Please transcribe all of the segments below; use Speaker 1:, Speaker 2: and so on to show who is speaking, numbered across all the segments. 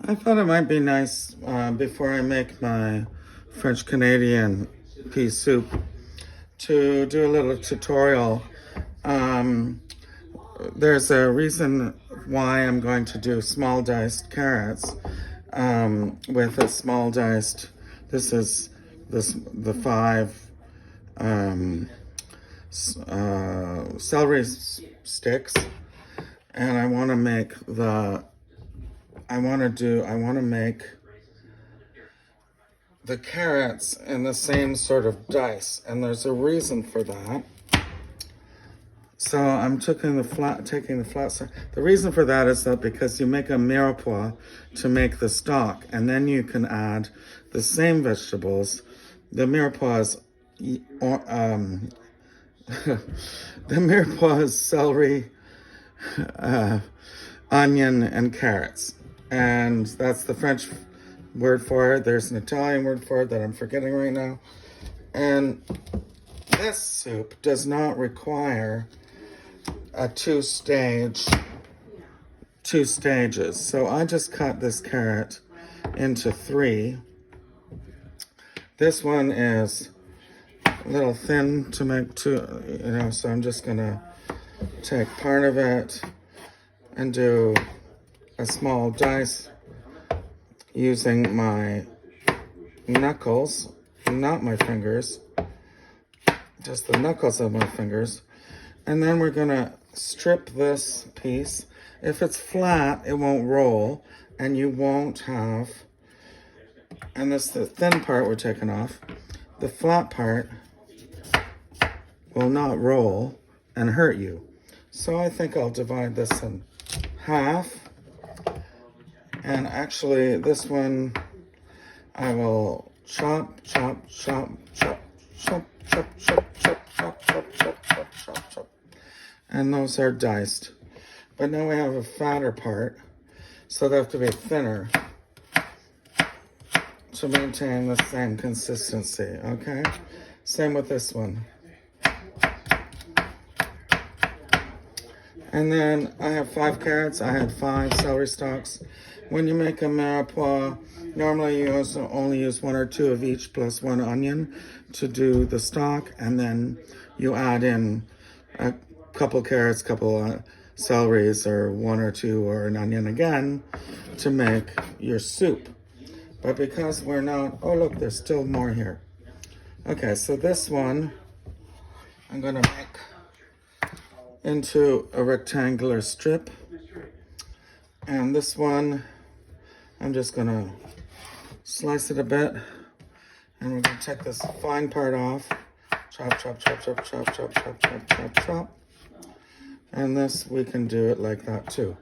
Speaker 1: I thought it might be nice before I make my French Canadian pea soup to do a little tutorial. Um, there's a reason why I'm going to do small diced carrots with a small diced. This is the five celery sticks, and I want to make the carrots in the same sort of dice, and there's a reason for that. So I'm taking the flat side. The reason for that is that because you make a mirepoix to make the stock, and then you can add the same vegetables. The mirepoix is, the mirepoix is celery, onion, and carrots, and that's the French word for it. There's an Italian word for it that I'm forgetting right now. And this soup does not require a two stages. So I just cut this carrot into three. This one is a little thin to make two, so I'm just gonna take part of it and do a small dice using my knuckles, not my fingers, just the knuckles of my fingers. And then we're gonna strip this piece. If it's flat, it won't roll, and you won't have, and this the thin part we're taking off. The flat part will not roll and hurt you. So I think I'll divide this in half. And actually, this one I will chop. And those are diced. But now we have a fatter part, so they have to be thinner to maintain the same consistency, okay? Same with this one. And then I have 5 carrots. I had 5 celery stalks. When you make a mirepoix, normally you only use 1 or 2 of each plus 1 onion to do the stock, and then you add in a couple carrots, couple celeries, or 1 or 2 or an onion again to make your soup. But because we're not, oh look, there's still more here. Okay, so this one I'm gonna make into a rectangular strip, and this one I'm just gonna slice it a bit, and we're gonna take this fine part off. Chop. And this, we can do it like that too.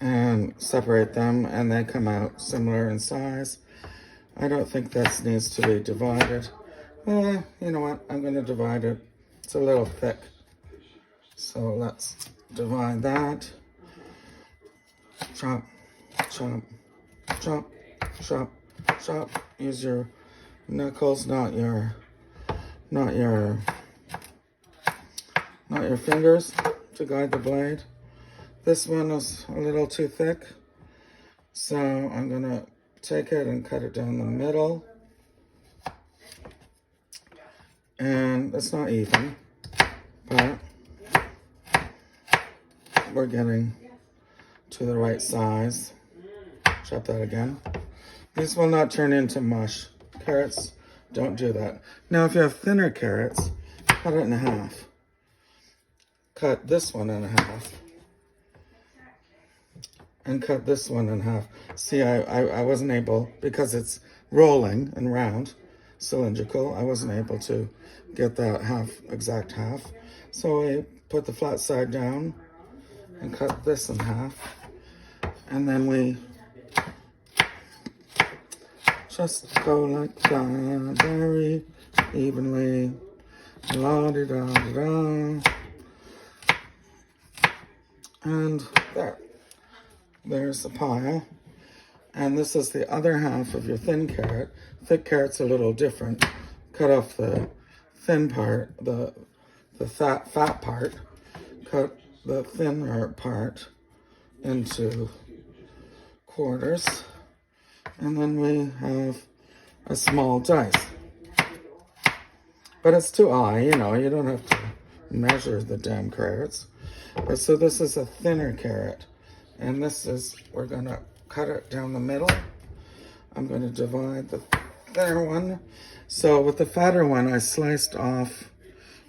Speaker 1: And separate them, and they come out similar in size. I don't think this needs to be divided. You know what? I'm going to divide it. It's a little thick. So let's divide that. Chop. Use your knuckles, not your fingers to guide the blade. This one is a little too thick, so I'm gonna take it and cut it down the middle. And it's not even, but we're getting to the right size. Chop that again. These will not turn into mush. Carrots don't do that. Now, if you have thinner carrots, cut it in half. Cut this one in half. And cut this one in half. See, I wasn't able, because it's rolling and round, cylindrical, I wasn't able to get that exact half. So I put the flat side down and cut this in half. And then we just go like that, very evenly. La-di-da-di-da. And there. There's the pile. And this is the other half of your thin carrot. Thick carrot's a little different. Cut off the thin part, the the fat part, cut the thinner part into quarters, and then we have a small dice. But it's to eye, you know, you don't have to measure the damn carrots. But so this is a thinner carrot, and this is, we're gonna cut it down the middle. I'm gonna divide the thinner one. So with the fatter one, I sliced off,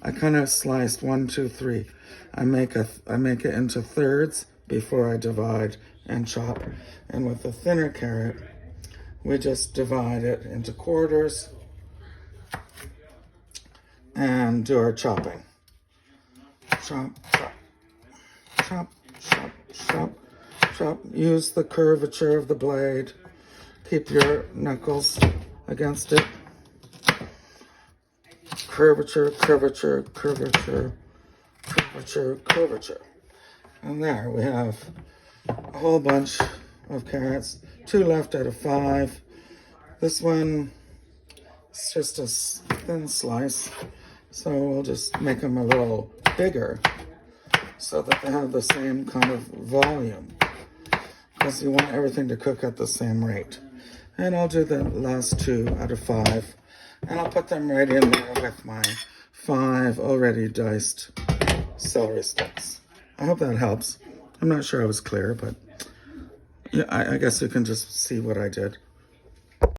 Speaker 1: I kind of sliced 1, 2, 3. I make it into thirds before I divide and chop. And with the thinner carrot, we just divide it into quarters and do our chopping. Chop, chop, chop, chop, chop, chop. Use the curvature of the blade. Keep your knuckles against it. Curvature, curvature, curvature, curvature, curvature. And there we have a whole bunch of carrots. 2 left out of 5. This one is just a thin slice. So we'll just make them a little bigger so that they have the same kind of volume, because you want everything to cook at the same rate. And I'll do the last 2 out of 5, and I'll put them right in there with my 5 already diced celery sticks. I hope that helps. I'm not sure I was clear, but yeah, I guess you can just see what I did.